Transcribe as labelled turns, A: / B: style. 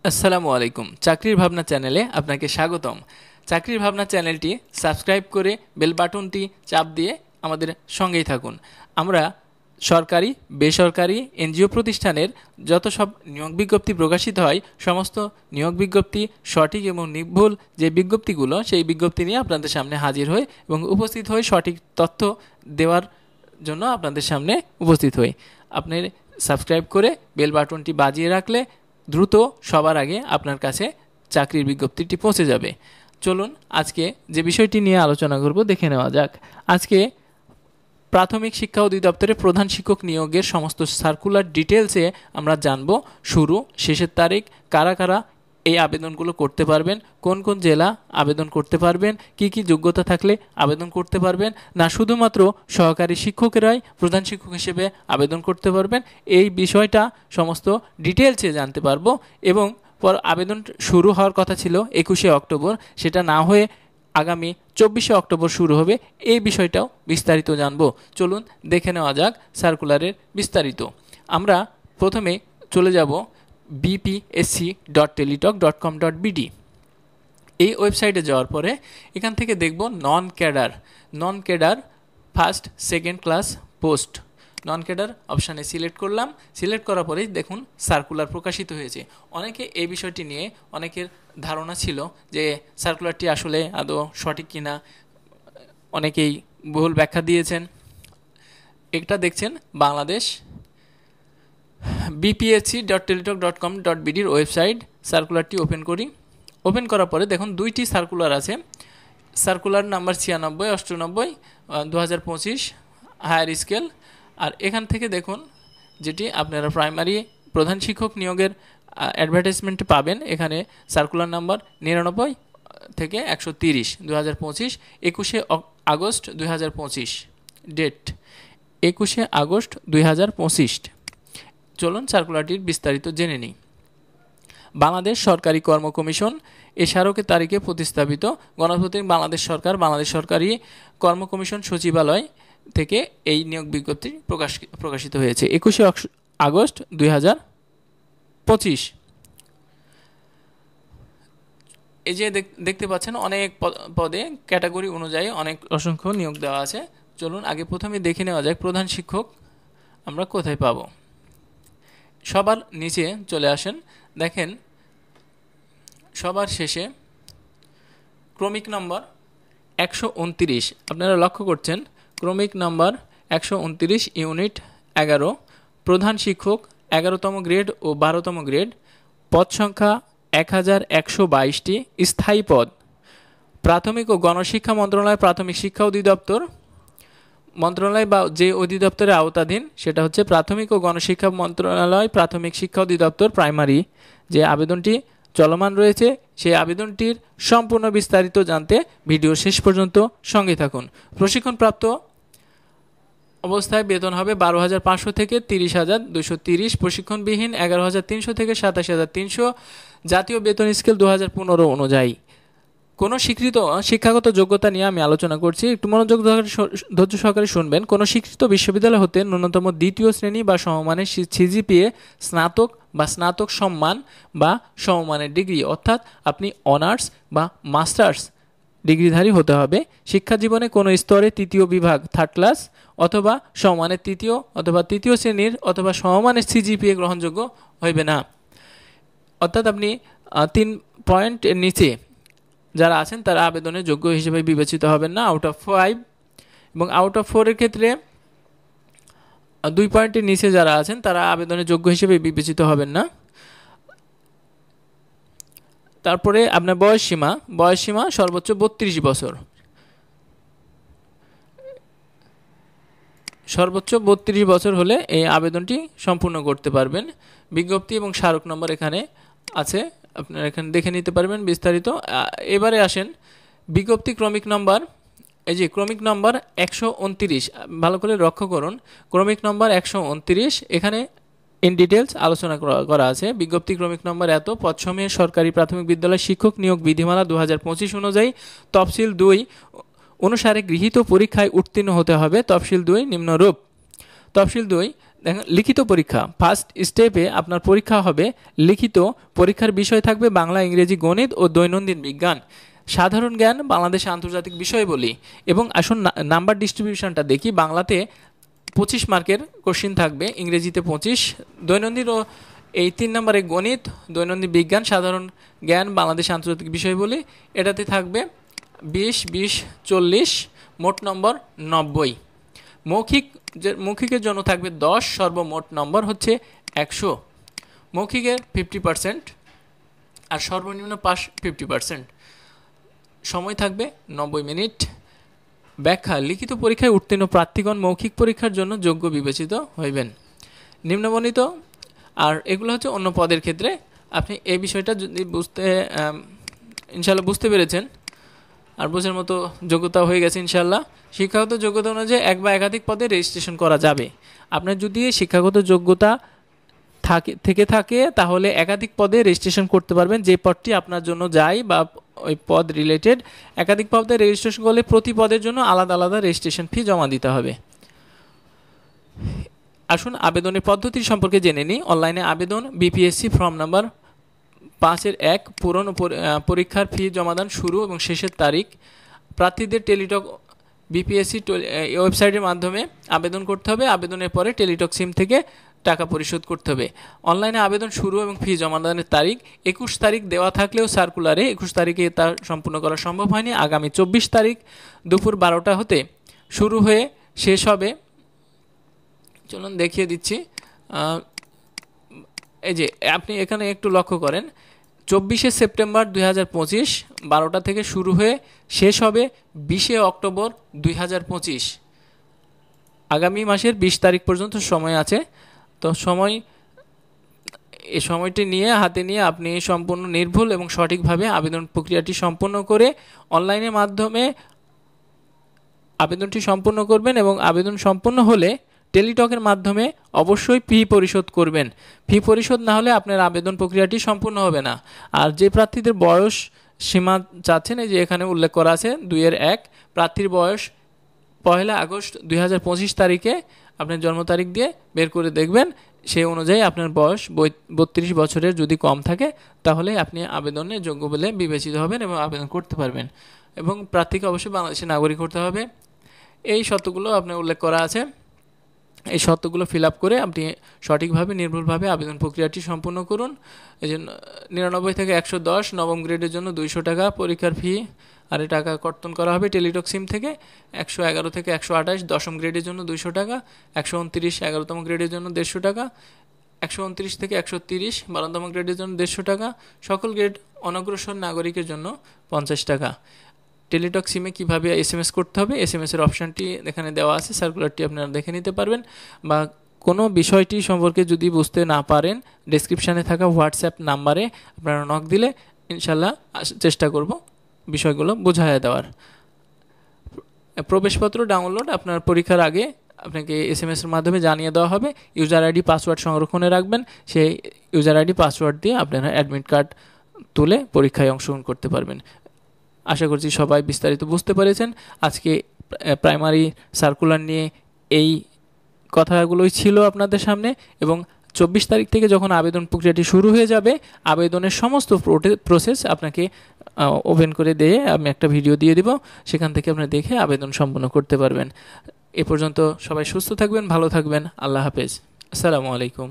A: আসসালামু আলাইকুম। চাকরির ভাবনা চ্যানেলে আপনাকে স্বাগতম। চাকরির ভাবনা চ্যানেলটি সাবস্ক্রাইব করে বেল বাটনটি চাপ দিয়ে আমাদের সঙ্গেই থাকুন। আমরা সরকারি, বেসরকারি, এনজিও প্রতিষ্ঠানের যত সব নিয়োগ বিজ্ঞপ্তি প্রকাশিত হয়, সমস্ত নিয়োগ বিজ্ঞপ্তি সঠিক এবং নির্ভুল যে বিজ্ঞপ্তিগুলো, সেই বিজ্ঞপ্তি নিয়ে আপনাদের সামনে হাজির হই এবং উপস্থিত হই সঠিক তথ্য দেওয়ার জন্য আপনাদের সামনে উপস্থিত হই। আপনি সাবস্ক্রাইব করে বেল বাটনটি বাজিয়ে রাখলে দ্রুত সবার আগে আপনার কাছে চাকরির বিজ্ঞপ্তিটি পৌঁছে যাবে। চলুন আজকে যে বিষয়টি নিয়ে আলোচনা করব দেখে নেওয়া যাক। আজকে প্রাথমিক শিক্ষা অধিদপ্তরে প্রধান শিক্ষক নিয়োগের সমস্ত সার্কুলার ডিটেলসে আমরা জানব। শুরু, শেষের তারিখ, কারা কারা এই আবেদনগুলো করতে পারবেন, কোন কোন জেলা আবেদন করতে পারবেন, কি কি যোগ্যতা থাকলে আবেদন করতে পারবেন, না শুধুমাত্র সহকারী শিক্ষকেরাই প্রধান শিক্ষক হিসেবে আবেদন করতে পারবেন, এই বিষয়টা সমস্ত ডিটেলসে জানতে পারবো। এবং আবেদন শুরু হওয়ার কথা ছিল 21শে অক্টোবর, সেটা না হয়ে আগামী 24শে অক্টোবর শুরু হবে, এই বিষয়টাও বিস্তারিত জানব। চলুন দেখে নেওয়া যাক সার্কুলারের বিস্তারিত। আমরা প্রথমে চলে যাব bpsc.teletalk.com.bd। এই ওয়েবসাইটে যাওয়ার পরে এখান থেকে দেখব non cadre first second class post. Non cadre অপশানে সিলেক্ট করলাম। সিলেক্ট করার পরেই দেখুন সার্কুলার প্রকাশিত হয়েছে। অনেকে এই বিষয়টি নিয়ে অনেকের ধারণা ছিল যে সার্কুলারটি আসলে আদৌ সঠিক কিনা, অনেকেই ভুল ব্যাখ্যা দিয়েছেন। এটা দেখছেন বাংলাদেশ bpsc.teletalk.com.bd ওয়েবসাইট। সার্কুলারটি ওপেন করি। ওপেন করার পরে দেখুন দুইটি সার্কুলার আছে। Circular number 96, 98, 2025 higher scale. আর এখান থেকে দেখুন যেটি আপনারা প্রাইমারি প্রধান শিক্ষক নিয়োগের অ্যাডভার্টাইজমেন্ট পাবেন, এখানে সার্কুলার নাম্বার 99 থেকে 130, 2025, 21শে আগস্ট 2025, ডেট 21শে আগস্ট 2025। চলুন সার্কুলারটির বিস্তারিত জেনে নিই। বাংলাদেশ সরকারি কর্ম কমিশন এ স্মারকের তারিখে প্রতিস্থাপিত গণপ্রজাতন্ত্রী বাংলাদেশ সরকার, বাংলাদেশ সরকারি কর্ম কমিশন সচিবালয় থেকে এই নিয়োগ বিজ্ঞপ্তি প্রকাশিত হয়েছে 21শে আগস্ট 2025। এই যে দেখতে পাচ্ছেন অনেক পদে ক্যাটাগরি অনুযায়ী অসংখ্য নিয়োগ দেওয়া আছে। চলুন আগে প্রথমে দেখে নেওয়া যায় প্রধান শিক্ষক আমরা কোথায় পাবো। সবার নিচে চলে আসেন, দেখেন সবার শেষে ক্রমিক নম্বর 129, আপনারা লক্ষ্য করছেন ক্রমিক নম্বর 129, ইউনিট 11, প্রধান শিক্ষক 11তম গ্রেড ও 12তম গ্রেড, পদ সংখ্যা 1122টি, স্থায়ী পদ। প্রাথমিক ও গণশিক্ষা মন্ত্রণালয়, প্রাথমিক শিক্ষা অধিদপ্তর মন্ত্রণালয় বা যে অধিদপ্তরের আওতাধীন সেটা হচ্ছে প্রাথমিক ও গণশিক্ষা মন্ত্রণালয়, প্রাথমিক শিক্ষা অধিদপ্তর, প্রাইমারি। যে আবেদনটি চলমান রয়েছে সেই আবেদনটির সম্পূর্ণ বিস্তারিত জানতে ভিডিও শেষ পর্যন্ত সঙ্গে থাকুন। প্রশিক্ষণপ্রাপ্ত অবস্থায় বেতন হবে 12,500 থেকে 30,230, প্রশিক্ষণবিহীন 11,300 থেকে 27,300, জাতীয় বেতন স্কেল 2015 অনুযায়ী। কোনো স্বীকৃত শিক্ষাগত যোগ্যতা নিয়ে আমি আলোচনা করছি, একটু মনোযোগ ধৈর্য সহকারে শুনবেন। কোনো স্বীকৃত বিশ্ববিদ্যালয় হতে ন্যূনতম দ্বিতীয় শ্রেণী বা সমমানের সিজিপিএ, স্নাতক বা স্নাতক সম্মান বা সমমানের ডিগ্রি, অর্থাৎ আপনি অনার্স বা মাস্টার্স ডিগ্রিধারী হতে হবে। শিক্ষা জীবনে কোনো স্তরে তৃতীয় বিভাগ থার্ড ক্লাস অথবা সমমানের তৃতীয় অথবা তৃতীয় শ্রেণীর অথবা সমমানের সিজিপিএ গ্রহণযোগ্য হইবে না, অর্থাৎ আপনি 3 পয়েন্টের নিচে যারা আছেন তারা আবেদনের যোগ্য হিসেবে বিবেচিত হবেন না, আউট অফ 5। এবং আউট অফ 4 এর ক্ষেত্রে 2 পয়েন্টের নিচে যারা আছেন তারা আবেদনের যোগ্য হিসেবে বিবেচিত হবেন না। তারপরে আপনার বয়স সীমা সর্বোচ্চ 32 বছর, সর্বোচ্চ 32 বছর হলে এই আবেদনটি সম্পূর্ণ করতে পারবেন। বিজ্ঞপ্তি এবং স্মারক নম্বর এখানে আছে, আপনারা এখানে দেখে নিতে পারবেন বিস্তারিত। এবারে আসেন বিজ্ঞপ্তি ক্রমিক নম্বর। এই যে ক্রমিক নম্বর 129, ভালো করে লক্ষ্য করুন, ক্রমিক নম্বর 129, এখানে ইন ডিটেলস আলোচনা করা আছে। বিজ্ঞপ্তি ক্রমিক নম্বর এত, পদসমূহে সরকারি প্রাথমিক বিদ্যালয় শিক্ষক নিয়োগ বিধিমালা 2025 অনুযায়ী তফসিল 2 অনুসারে গৃহীত পরীক্ষায় উত্তীর্ণ হতে হবে। তফসিল 2 নিম্নরূপ। তফসিল 2 দেখেন লিখিত পরীক্ষা, ফার্স্ট স্টেপে আপনার পরীক্ষা হবে লিখিত। পরীক্ষার বিষয় থাকবে বাংলা, ইংরেজি, গণিত ও দৈনন্দিন বিজ্ঞান, সাধারণ জ্ঞান, বাংলাদেশ আন্তর্জাতিক বিষয়বলি। এবং আসুন নাম্বার ডিস্ট্রিবিউশনটা দেখি। বাংলাতে 25 মার্কের কোশ্চিন থাকবে, ইংরেজিতে 25, দৈনন্দিন ও এই 3 নম্বরে গণিত, দৈনন্দিন বিজ্ঞান, সাধারণ জ্ঞান, বাংলাদেশ আন্তর্জাতিক বিষয়বলি, এটাতে থাকবে 20, 20, 40, মোট নম্বর 90। মৌখিকের জন্য থাকবে 10, সর্বমোট নম্বর হচ্ছে 100। মৌখিকের 50% আর সর্বনিম্ন পাস 50%। সময় থাকবে 90 মিনিট। ব্যাখ্যা, লিখিত পরীক্ষায় উত্তীর্ণ প্রার্থীগণ মৌখিক পরীক্ষার জন্য যোগ্য বিবেচিত হইবেন। নিম্নবর্ণিত, আর এগুলো হচ্ছে অন্য পদের ক্ষেত্রে। আপনি এই বিষয়টা যদি ইনশাল্লাহ বুঝতে পেরেছেন আর বোঝার মতো যোগ্যতা হয়ে গেছে ইনশাল্লাহ। শিক্ষাগত যোগ্যতা অনুযায়ী এক বা একাধিক পদে রেজিস্ট্রেশন করা যাবে। আপনার যদি শিক্ষাগত যোগ্যতা থাকে তাহলে একাধিক পদে রেজিস্ট্রেশন করতে পারবেন। যে পদটি আপনার জন্য যায় বা ওই পদ রিলেটেড, একাধিক পদে রেজিস্ট্রেশন করলে প্রতি পদের জন্য আলাদা আলাদা রেজিস্ট্রেশন ফি জমা দিতে হবে। আসুন আবেদনের পদ্ধতি সম্পর্কে জেনে নিই। অনলাইনে আবেদন, বিপিএসসি ফর্ম নাম্বার 5-1 পূরণ পরীক্ষার ফি জমাদান শুরু এবং শেষের তারিখ। প্রার্থীদের টেলিটক বিপিএসসি ওয়েবসাইটের মাধ্যমে আবেদন করতে হবে। আবেদনের পরে টেলিটক সিম থেকে টাকা পরিশোধ করতে হবে। অনলাইনে আবেদন শুরু এবং ফি জমাদানের তারিখ 21 তারিখ দেওয়া থাকলেও সার্কুলারে 21 তারিখে তা সম্পূর্ণ করা সম্ভব হয়নি। আগামী 24 তারিখ দুপুর 12টা হতে শুরু হয়ে শেষ হবে। চলুন দেখিয়ে দিচ্ছি। এই যে আপনি এখানে একটু লক্ষ্য করেন, 24শে সেপ্টেম্বর 2025 12টা থেকে শুরু হয়ে শেষ হবে 20শে অক্টোবর 2025। আগামী মাসের 20 তারিখ পর্যন্ত সময় আছে। তো এই সময়টি হাতে নিয়ে আপনি সম্পূর্ণ নির্ভুল এবং সঠিকভাবে আবেদন প্রক্রিয়াটি সম্পন্ন করে অনলাইনের মাধ্যমে আবেদনটি সম্পন্ন করবেন। এবং আবেদন সম্পন্ন হলে টেলিটকের মাধ্যমে অবশ্যই ফি পরিশোধ করবেন। ফি পরিশোধ না হলে আপনার আবেদন প্রক্রিয়াটি সম্পূর্ণ হবে না। আর যে প্রার্থীদের বয়স সীমা চাচ্ছেন, এই যে এখানে উল্লেখ করা আছে 2-1, প্রার্থীর বয়স 1 আগস্ট 2025 তারিখে আপনার জন্ম তারিখ দিয়ে বের করে দেখবেন। সেই অনুযায়ী আপনার বয়স 32 বছরের যদি কম থাকে তাহলে আপনি আবেদনের যোগ্য বলে বিবেচিত হবেন এবং আবেদন করতে পারবেন। এবং প্রার্থীকে অবশ্যই বাংলাদেশের নাগরিক হতে হবে। এই শর্তগুলো আপনার উল্লেখ করা আছে। এই শর্তগুলো ফিল আপ করে আপনি সঠিকভাবে নির্ভুলভাবে আবেদন প্রক্রিয়াটি সম্পূর্ণ করুন। এই জন্য 99 থেকে 110 নবম গ্রেডের জন্য 200 টাকা পরীক্ষার ফি আর টাকা কর্তন করা হবে টেলিটক সিম থেকে। 111 থেকে 128 দশম গ্রেডের জন্য 200 টাকা। 129 11তম গ্রেডের জন্য 150 টাকা। 129 থেকে 130 12তম গ্রেডের জন্য 150 টাকা। সকল গ্রেড অনগ্রসর নাগরিকের জন্য 50 টাকা। টেলিটক সিমে কীভাবে SMS করতে হবে, SMS-এর অপশানটি এখানে দেওয়া আছে, সার্কুলারটি আপনারা দেখে নিতে পারবেন। বা কোনো বিষয়টি সম্পর্কে যদি বুঝতে না পারেন, ডেসক্রিপশানে থাকা হোয়াটসঅ্যাপ নাম্বারে আপনারা নক দিলে ইনশাল্লাহ চেষ্টা করব বিষয়গুলো বোঝায় দেওয়ার। প্রবেশপত্র ডাউনলোড আপনার পরীক্ষার আগে আপনাকে SMS-এর মাধ্যমে জানিয়ে দেওয়া হবে। ইউজার আইডি পাসওয়ার্ড সংরক্ষণে রাখবেন। সেই ইউজার আইডি পাসওয়ার্ড দিয়ে আপনারা অ্যাডমিট কার্ড তুলে পরীক্ষায় অংশগ্রহণ করতে পারবেন। আশা করছি সবাই বিস্তারিত বুঝতে পেরেছেন। আজকে প্রাইমারি সার্কুলার নিয়ে এই কথাগুলোই ছিল আপনাদের সামনে। এবং 24 তারিখ থেকে যখন আবেদন প্রক্রিয়াটি শুরু হয়ে যাবে, আবেদনের সমস্ত প্রসেস আপনাকে ওপেন করে দিয়ে আমি একটা ভিডিও দিয়ে দেব, সেখান থেকে আপনি দেখে আবেদন সম্পন্ন করতে পারবেন। এ পর্যন্ত সবাই সুস্থ থাকবেন, ভালো থাকবেন। আল্লাহ হাফেজ। আসসালামু আলাইকুম।